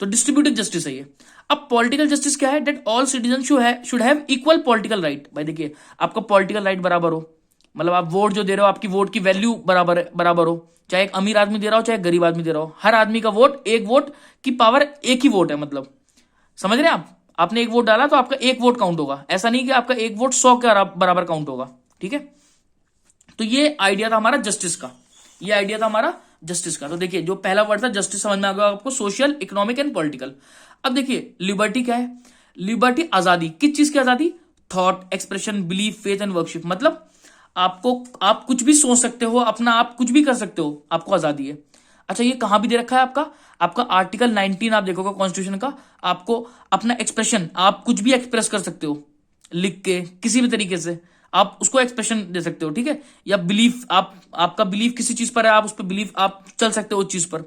तो डिस्ट्रीब्यूटिव जस्टिस है ये। अब पॉलिटिकल जस्टिस क्या है, that all citizen should have equal political right. भाई देखिए आपका पॉलिटिकल राइट बराबर हो, मतलब आप वोट जो दे रहे हो, आपकी वोट की वैल्यू बराबर हो, चाहे एक अमीर आदमी दे रहा हो चाहे गरीब आदमी दे रहा हो, हर आदमी का वोट, एक वोट की पावर एक ही वोट है, मतलब समझ रहे हैं आप। आपने एक वोट डाला तो आपका एक वोट काउंट होगा, ऐसा नहीं कि आपका एक वोट 100 के बराबर काउंट होगा, ठीक है। तो ये आइडिया था हमारा जस्टिस का, ये आइडिया था हमारा जस्टिस का। तो देखिए जो पहला वर्ड था जस्टिस, समझ में आ गया आपको, सोशल, इकोनॉमिक एंड पॉलिटिकल। अब देखिए लिबर्टी क्या है, लिबर्टी आजादी, किस चीज की आजादी, thought, expression, belief, faith and worship. मतलब आप कुछ भी सोच सकते हो, अपना आप कुछ भी कर सकते हो, आपको आजादी है। अच्छा ये कहां भी दे रखा है आपका आर्टिकल 19 आप देखोगे कॉन्स्टिट्यूशन का, आपको अपना एक्सप्रेशन, आप कुछ भी एक्सप्रेस कर सकते हो लिख के, किसी भी तरीके से आप उसको एक्सप्रेशन दे सकते हो, ठीक है। या बिलीफ, आपका बिलीफ किसी चीज पर है, आप उस पर बिलीफ आप चल सकते हो उस चीज पर।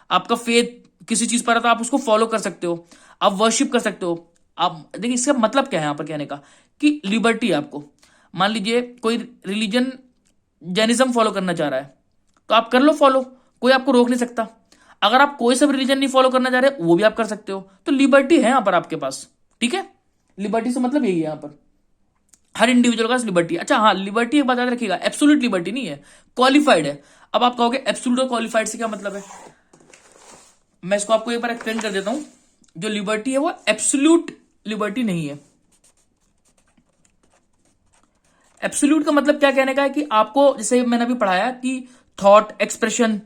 आपका फेथ किसी चीज पर है तो आप उसको फॉलो कर सकते हो, आप वर्शिप कर सकते हो। आप देखिए इसका मतलब क्या है यहां पर कहने का, कि लिबर्टी है आपको। मान लीजिए कोई रिलीजन जैनिज्म फॉलो करना चाह रहा है, तो आप कर लो फॉलो, कोई आपको रोक नहीं सकता। अगर आप कोई सा रिलीजन नहीं फॉलो करना चाह रहे, वो भी आप कर सकते हो। तो लिबर्टी है यहां पर आपके पास, ठीक है। लिबर्टी से मतलब यही है यहां पर, हर इंडिविजुअल का लिबर्टी। अच्छा हाँ, लिबर्टी एक बात याद रखिएगा, एब्सोल्यूट लिबर्टी नहीं है, क्वालिफाइड है। अब आप कहोगे एब्सोल्यूट और क्वालिफाइड से क्या मतलब है, मैं इसको आपको एक बार एक्सप्लेन कर देता हूं। जो लिबर्टी है वो एब्सोल्यूट लिबर्टी नहीं है। एब्सोल्यूट का मतलब क्या कहने का है, कि आपको जैसे मैंने अभी पढ़ाया कि थॉट, एक्सप्रेशन,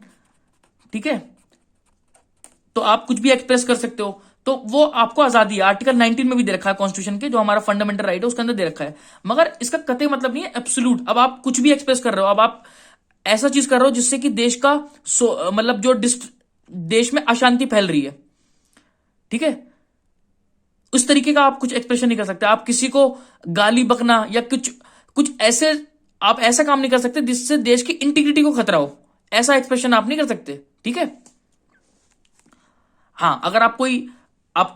ठीक है, तो आप कुछ भी एक्सप्रेस कर सकते हो, तो वो आपको आजादी है। आर्टिकल 19 में भी दे रखा है कॉन्स्टिट्यूशन के, जो हमारा फंडामेंटल राइट है उसके अंदर दे रखा है। मगर इसका कतई मतलब नहीं है एब्सोल्यूट। अब आप कुछ भी एक्सप्रेस कर रहे हो, अब आप ऐसा चीज कर रहे हो जिससे कि देश का मतलब जो देश में अशांति फैल रही है, ठीक है, उस तरीके का आप कुछ एक्सप्रेशन नहीं कर सकते। आप किसी को गाली बकना या कुछ कुछ ऐसे, आप ऐसा काम नहीं कर सकते जिससे देश की इंटीग्रिटी को खतरा हो, ऐसा एक्सप्रेशन आप नहीं कर सकते, ठीक है। हाँ, अगर आप कोई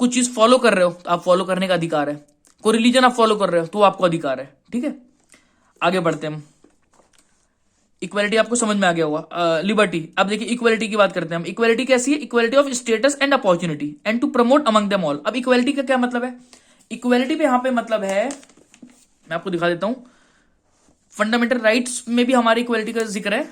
चीज फॉलो कर रहे हो तो आप फॉलो करने का अधिकार है। कोई रिलीजन आप फॉलो कर रहे हो तो आपको अधिकार है, ठीक है। आगे बढ़ते हैं हम। इक्वालिटी आपको समझ में आ गया होगा। लिबर्टी, अब देखिए इक्वालिटी की बात करते हैं हम। इक्वालिटी कैसी है? Equality of status and opportunity and to promote among them all. अब इक्वालिटी का क्या मतलब है? इक्वालिटी पे यहां पे मतलब है, मैं आपको दिखा देता हूं। फंडामेंटल राइट्स में भी हमारी इक्वालिटी का जिक्र है,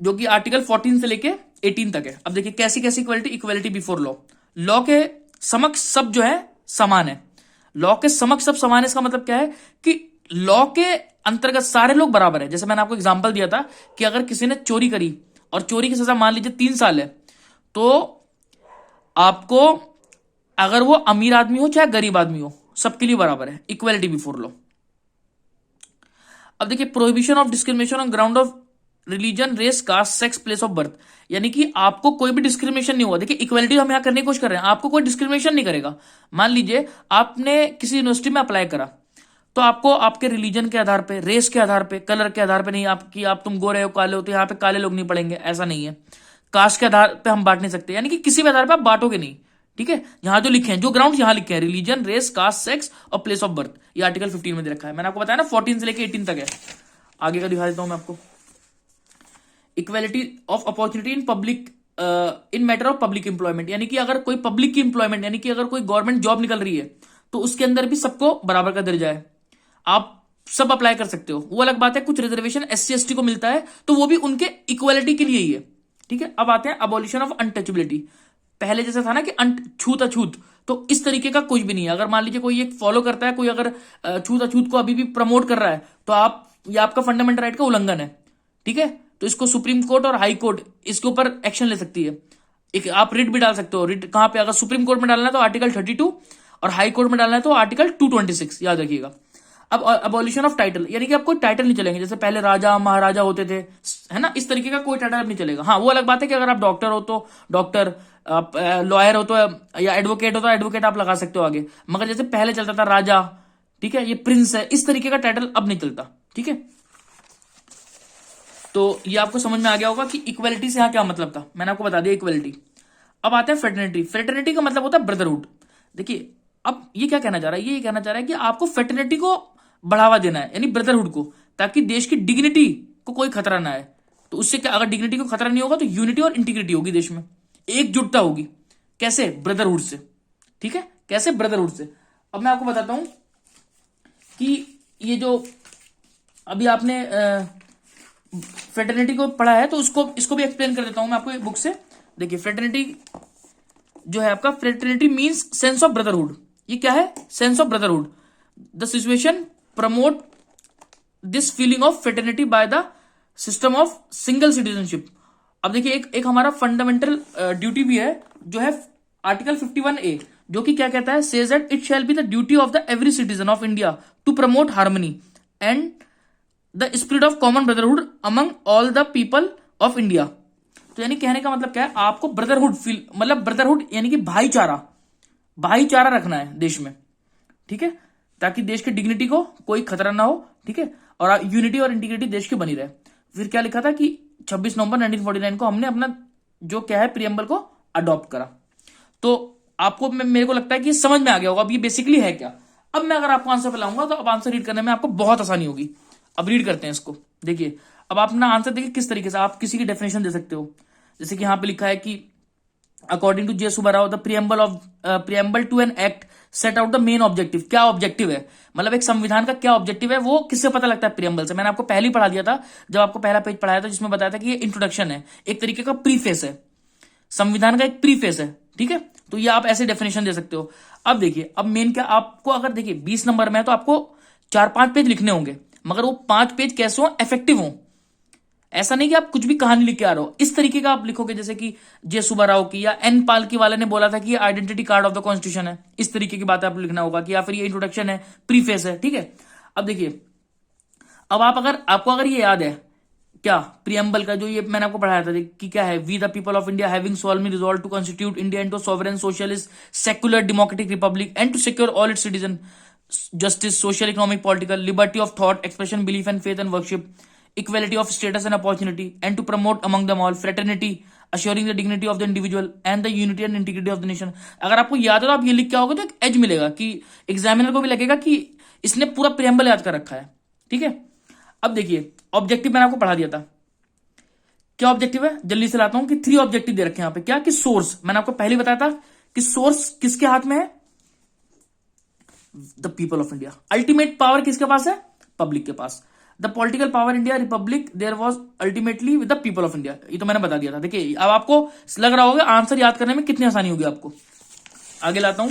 जो कि आर्टिकल 14 से लेके 18 तक है। अब देखिए कैसी कैसी equality? Equality before law, law के समक्ष सब जो है समान है। लॉ के समक्ष सब समान है, इसका मतलब क्या है कि लॉ के अंतर्गत सारे लोग बराबर है। जैसे मैंने आपको एग्जांपल दिया था कि अगर किसी ने चोरी करी और चोरी की सजा मान लीजिए 3 साल है, तो आपको, अगर वो अमीर आदमी हो चाहे गरीब आदमी हो, सबके लिए बराबर है। Equality before law. अब देखिए prohibition of discrimination on ground of religion, race, caste, sex, place of birth, यानी कि आपको कोई भी डिस्क्रिमिनेशन नहीं हुआ। देखिए इक्वालिटी हम यहां करने की कोशिश कर रहे हैं, आपको कोई डिस्क्रिमिनेशन नहीं करेगा। मान लीजिए आपने किसी यूनिवर्सिटी में अप्लाई करा, तो आपको आपके रिलीजन के आधार पे, रेस के आधार पे, कलर के आधार पे नहीं, आपकी आप तुम गोरे हो काले हो तो यहाँ पे काले लोग नहीं पढ़ेंगे, ऐसा नहीं है। कास्ट के आधार पे हम बांट नहीं सकते, यानी कि किसी भी आधार पे आप बांटोगे नहीं, ठीक है। यहां जो लिखे हैं, जो ग्राउंड यहां लिखे हैं, रिलीजन, रेस, कास्ट, सेक्स और प्लेस ऑफ बर्थ, ये आर्टिकल 15 में दे रखा है। मैंने आपको बताया ना 14 से लेकर 18 तक है। आगे का दिखा देता हूं मैं आपको। Equality of opportunity in public, in matter of public employment, यानी कि अगर कोई पब्लिक की इंप्लॉयमेंट, यानी कि अगर कोई गवर्नमेंट जॉब निकल रही है तो उसके अंदर भी सबको बराबर का दर्जा है, आप सब अप्लाई कर सकते हो। वो अलग बात है, कुछ रिजर्वेशन SC ST को मिलता है, तो वो भी उनके इक्वालिटी के लिए ही है, ठीक है। अब आते हैं अबॉलिशन ऑफ अनटचेबिलिटी। पहले जैसा था ना कि छूत अछूत, तो इस तरीके का कुछ भी नहीं है। अगर मान लीजिए कोई एक फॉलो करता है, कोई अगर छूत अछूत को अभी भी प्रमोट कर रहा है, तो ये आपका फंडामेंटल राइट का उल्लंघन है, ठीक है। तो इसको सुप्रीम कोर्ट और हाई कोर्ट इसके ऊपर एक्शन ले सकती है। एक आप रिट भी डाल सकते हो। रिट कहां पे? अगर सुप्रीम कोर्ट में डालना है तो आर्टिकल 32 और हाई कोर्ट में डालना है तो आर्टिकल 226, याद रखिएगा। अब अबॉलिशन ऑफ टाइटल, यानी कि अब कोई टाइटल नहीं चलेंगे। जैसे पहले राजा महाराजा होते थे, है ना, इस तरीके का कोई टाइटल अब नहीं चलेगा। हाँ, वो अलग बात है कि अगर आप डॉक्टर हो तो डॉक्टर, लॉयर हो तो, या एडवोकेट हो तो एडवोकेट आप लगा सकते हो आगे। मगर जैसे पहले चलता था राजा, ठीक है, ये प्रिंस है, इस तरीके का टाइटल अब नहीं चलता, ठीक है। तो ये आपको समझ में आ गया होगा कि इक्वालिटी से यहां क्या मतलब था, मैंने आपको बता दिया इक्वालिटी। अब आते हैं फ्रेटर्निटी। फ्रेटर्निटी का मतलब होता है ब्रदरहुड। देखिए अब ये क्या कहना चाह रहा है? ये कहना चाह रहा है कि आपको फ्रेटर्निटी को बढ़ावा देना है, यानी ब्रदरहुड को, ताकि देश की डिग्निटी को कोई खतरा ना आए। तो उससे क्या, अगर डिग्निटी को खतरा नहीं होगा तो यूनिटी और इंटीग्रिटी होगी देश में, एकजुटता होगी। कैसे? ब्रदरहुड से, ठीक है। कैसे? ब्रदरहुड से। अब मैं आपको बताता हूं कि ये जो अभी आपने फ्रेटर्निटी को पढ़ा है, तो इसको भी एक्सप्लेन कर देता हूं मैं आपको बुक से। देखिए फ्रेटर्निटी जो है आपका, fraternity means sense of brotherhood. ये क्या है? Sense of brotherhood. The situation promote this feeling of fraternity by the system of single citizenship. अब देखिए एक हमारा फंडामेंटल ड्यूटी भी है, जो है आर्टिकल 51A, जो कि क्या कहता है? Says that it shall be the duty of the every citizen of India to promote harmony and the spirit of common brotherhood among all the people of India. तो यानी कहने का मतलब क्या है? आपको ब्रदरहुड फील, मतलब ब्रदरहुड यानी कि भाईचारा रखना है देश में, ठीक है, ताकि देश की डिग्निटी को कोई खतरा ना हो, ठीक है, और यूनिटी और इंटीग्रिटी देश की बनी रहे। फिर क्या लिखा था कि 26 नवंबर 1949 को हमने अपना जो क्या है प्रियम्बल को अडॉप्ट करा। तो आपको, मेरे को लगता है कि ये समझ में आ गया होगा अब ये बेसिकली है क्या। अब मैं अगर आपको आंसर फैलाऊंगा तो अब आंसर रीड करने में आपको बहुत आसानी होगी। अब रीड करते हैं इसको। देखिए अब आप अपना आंसर देखिए किस तरीके से आप किसी की डेफिनेशन दे सकते हो। जैसे कि यहां पे लिखा है कि according to J Subbarao the preamble to an act set out the main objective. क्या ऑब्जेक्टिव है, मतलब एक संविधान का क्या ऑब्जेक्टिव है, वो किससे पता लगता है? प्रियम्बल से। मैंने आपको पहले ही पढ़ा दिया था, जब आपको पहला पेज पढ़ाया था, जिसमें बताया था कि ये इंट्रोडक्शन है, एक तरीके का प्रीफेस है, संविधान का एक प्रीफेस है, ठीक है। तो ये आप ऐसे डेफिनेशन दे सकते हो। अब देखिए, अब मेन क्या आपको, अगर देखिए 20 नंबर में है तो आपको 4-5 पेज लिखने होंगे, मगर वो 5 पेज कैसे हो? इफेक्टिव हो। ऐसा नहीं कि आप कुछ भी कहानी लिख के आ रहे हो, इस तरीके का आप लिखोगे जैसे कि जे सुब्बाराव की या एन पालकी वाले ने बोला था कि ये identity card of the constitution है, इस तरीके की बात आपको लिखना होगा कि या फिर ये इंट्रोडक्शन है, प्रीफेस है, ठीक है। अब देखिए, अब आपको अगर ये याद है क्या प्रियम्बल का जो ये मैंने आपको पढ़ाया था कि क्या है, we the people of India having solemnly resolve to constitute India into sovereign socialist secular democratic republic and to secure all its citizen justice, social, economic, political, liberty of thought, expression, belief and faith and worship, equality of status and opportunity, and to promote among them all fraternity, assuring the dignity of the individual and the unity and integrity of the nation। अगर आपको याद है तो आप ये लिख के आओगे तो एक एज मिलेगा कि एग्जामिनर को भी लगेगा कि इसने पूरा प्रियम्बल याद कर रखा है, ठीक है। अब देखिए, ऑब्जेक्टिव मैंने आपको पढ़ा दिया था, क्या ऑब्जेक्टिव है जल्दी से लाता हूं कि 3 ऑब्जेक्टिव दे रखे हैं यहाँ पे। क्या कि सोर्स, मैंने आपको पहले बताया था कि सोर्स किसके हाथ में है, the people of India. Ultimate power किसके पास है, पब्लिक के पास। The political power India republic there was ultimately with the people of India, ये तो मैंने बता दिया था। देखिए अब आपको लग रहा होगा आंसर याद करने में कितनी आसानी होगी आपको। आगे लाता हूं,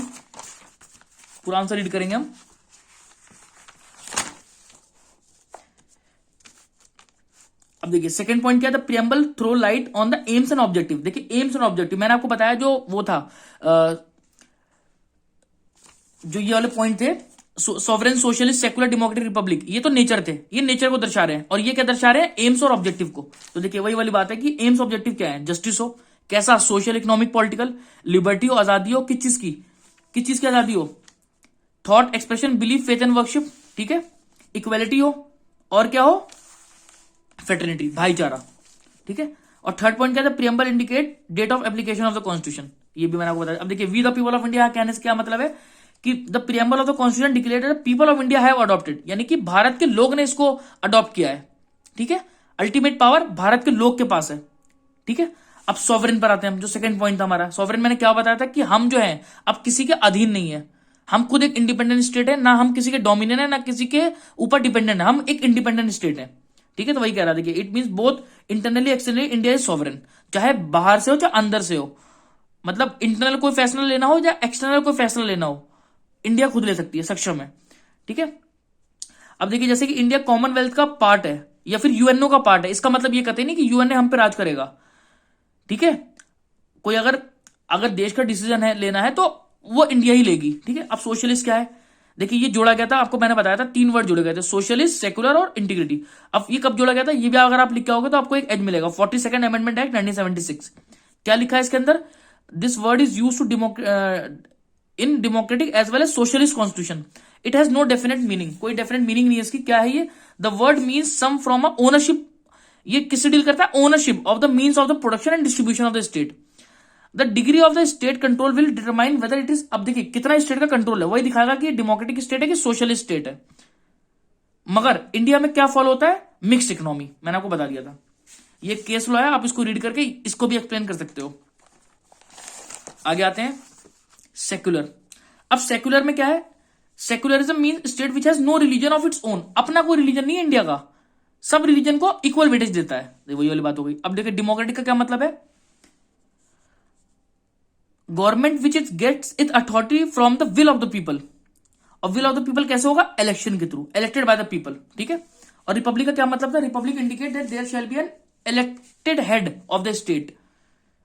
पूरा आंसर रीड करेंगे हम। अब देखिए सेकंड पॉइंट क्या था, preamble throw light on the aims and objective. देखिए एम्स एंड ऑब्जेक्टिव मैंने आपको बताया जो वो था जो ये वाले पॉइंट थे, sovereign socialist secular democratic Republic, ये तो नेचर थे, ये नेचर को दर्शा रहे हैं, और ये क्या दर्शा रहे हैं, एम्स और ऑब्जेक्टिव को। तो देखिए वही वाली बात है कि एम्स ऑब्जेक्टिव क्या है, जस्टिस हो, कैसा, सोशल इकोनॉमिक पॉलिटिकल, लिबर्टी हो, आजादी हो, किस चीज की आजादी हो, thought expression belief faith and worship, ठीक है, इक्वेलिटी हो, और क्या हो, फ्रेटर्निटी भाईचारा, ठीक है। और थर्ड पॉइंट क्या था, preamble indicate date of application of the constitution, ये भी मैंने आपको बताया। अब देखिए we the people of India कहने से क्या मतलब है कि the preamble of the constitution declared people of India have adopted, यानी कि भारत के लोग ने इसको अडॉप्ट किया है, ठीक है। अल्टीमेट पावर भारत के लोग के पास है, ठीक है। अब सॉवरेन पर आते हैं हम, जो सेकंड पॉइंट था हमारा। सॉवरेन मैंने क्या बताया था कि हम जो है अब किसी के अधीन नहीं है, हम खुद एक इंडिपेंडेंट स्टेट है, ना हम किसी के डोमिनेंट है ना किसी के ऊपर डिपेंडेंट है, हम एक इंडिपेंडेंट स्टेट है, ठीक है। तो वही कह रहा था, देखिए it means both internally externally India is sovereign, चाहे बाहर से हो चाहे अंदर से हो, मतलब इंटरनल कोई फैसला लेना हो या एक्सटर्नल कोई फैसला लेना हो, इंडिया खुद ले सकती है, सक्षम है, ठीक है। अब देखिए जैसे कि इंडिया कॉमनवेल्थ का पार्ट है या फिर यूएनओ का पार्ट है, इसका मतलब ये कहते नहीं कि यूएनए हम पे राज करेगा, ठीक है। कोई अगर देश का डिसीजन है लेना है तो वो इंडिया ही लेगी, ठीक है। अब सोशलिस्ट क्या है, देखिए ये जोड़ा गया था, आपको मैंने बताया था 3 वर्ड जोड़े गए थे, सोशलिस्ट, सेकुलर और इंटीग्रिटी। अब ये कब जोड़ा गया था, ये भी अगर आप लिख के आओगे तो आपको एक एज मिलेगा, 42nd अमेंडमेंट एक्ट 1976। क्या लिखा है इसके अंदर, this word is use to in democratic as well as socialist constitution, it has no definite meaning, कोई डेफिनेट मीनिंग नहीं है इसकी। क्या है ये, the word means some from a ownership, ये किससे डील करता है, ownership of the means of the production and distribution of the state. The degree of the state control will determine whether it is, अब देखिए कितना स्टेट का कंट्रोल है, वही दिखाएगा कि डेमोक्रेटिक स्टेट है कि सोशलिस्ट स्टेट है। मगर इंडिया में क्या फॉलो होता है, मिक्स्ड इकोनॉमी, मैंने आपको बता दिया था। ये केस लॉ है, आप इसको रीड करके इसको भी एक्सप्लेन कर सकते हो। आगे आते हैं सेक्युलर। अब सेक्युलर में क्या है, secularism mean state which has no religion of its own, अपना कोई रिलीजन नहीं है इंडिया का, सब रिलीजन को इक्वल वेटेज देता है, वही वाली बात हो गई। अब देखिए डेमोक्रेटिक का क्या मतलब है, government which it gets it authority from the will of the people, और विल ऑफ द पीपल कैसे होगा, इलेक्शन के through, elected by the people, ठीक है। और रिपब्लिक का क्या मतलब था, republic indicate that there shall be an elected head of the state,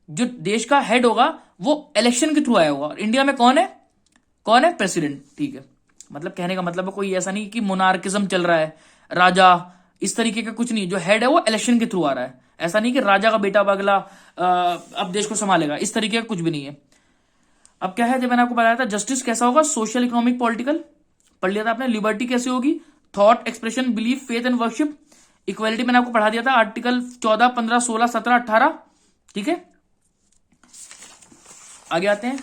जो देश का हेड होगा वो इलेक्शन के थ्रू आया होगा। और इंडिया में कौन है, प्रेसिडेंट, ठीक है। मतलब कहने का मतलब है कोई ऐसा नहीं कि मोनार्किज्म चल रहा है, राजा इस तरीके का कुछ नहीं, जो हेड है वो इलेक्शन के थ्रू आ रहा है, ऐसा नहीं कि राजा का बेटा बगला अब देश को संभालेगा, इस तरीके का कुछ भी नहीं है। अब क्या है, जब मैंने आपको बताया था जस्टिस कैसा होगा, सोशल इकोनॉमिक पॉलिटिकल पढ़ लिया था आपने, लिबर्टी कैसे होगी, thought expression belief faith and worship, equality मैंने आपको पढ़ा दिया था, आर्टिकल 14, 15, 16, 17, 18, ठीक है। आगे आते हैं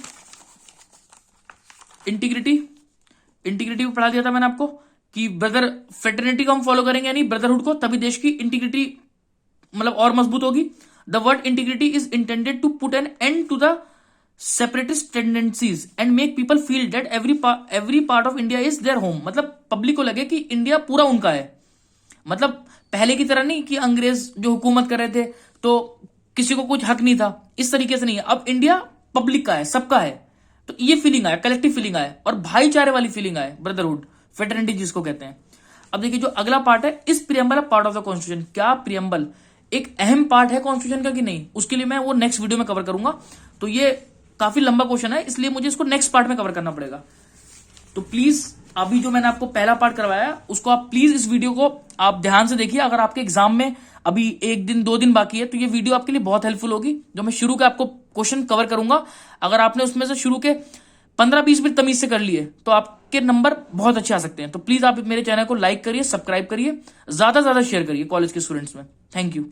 इंटीग्रिटी भी पढ़ा दिया था मैंने आपको कि ब्रदर फ्रेटर्निटी को हम फॉलो करेंगे यानी ब्रदरहुड को, तभी देश की इंटीग्रिटी मतलब और मजबूत होगी। The word integrity is intended to put an end to the separatist tendencies and make people feel that every part of India is their home, मतलब पब्लिक को लगे कि इंडिया पूरा उनका है, मतलब पहले की तरह नहीं कि अंग्रेज जो हुकूमत कर रहे थे तो किसी को कुछ हक नहीं था, इस तरीके से नहीं है। अब इंडिया पब्लिक का है, सबका है, तो ये फीलिंग आया, कलेक्टिव फीलिंग आया और भाईचारे वाली फीलिंग आए, ब्रदरहुड, फ्रेटर्निटी जिसको कहते हैं। अब देखिए जो अगला पार्ट है, इस preamble part of the constitution, क्या प्रियम्बल एक अहम पार्ट है कॉन्स्टिट्यूशन का कि नहीं, उसके लिए मैं वो नेक्स्ट वीडियो में कवर करूंगा। तो ये काफी लंबा क्वेश्चन है, इसलिए मुझे इसको नेक्स्ट पार्ट में कवर करना पड़ेगा। तो प्लीज अभी जो मैंने आपको पहला पार्ट करवाया उसको आप प्लीज इस वीडियो को आप ध्यान से देखिए। अगर आपके एग्जाम में अभी 1 दिन 2 दिन बाकी है तो ये वीडियो आपके लिए बहुत हेल्पफुल होगी, जो मैं शुरू के आपको क्वेश्चन कवर करूंगा। अगर आपने उसमें से शुरू के 15-20 मिनट तमीज से कर लिए तो आपके नंबर बहुत अच्छे आ सकते हैं। तो प्लीज आप मेरे चैनल को लाइक करिए, सब्सक्राइब करिए, ज्यादा से ज्यादा शेयर करिए कॉलेज के स्टूडेंट्स में। Thank you.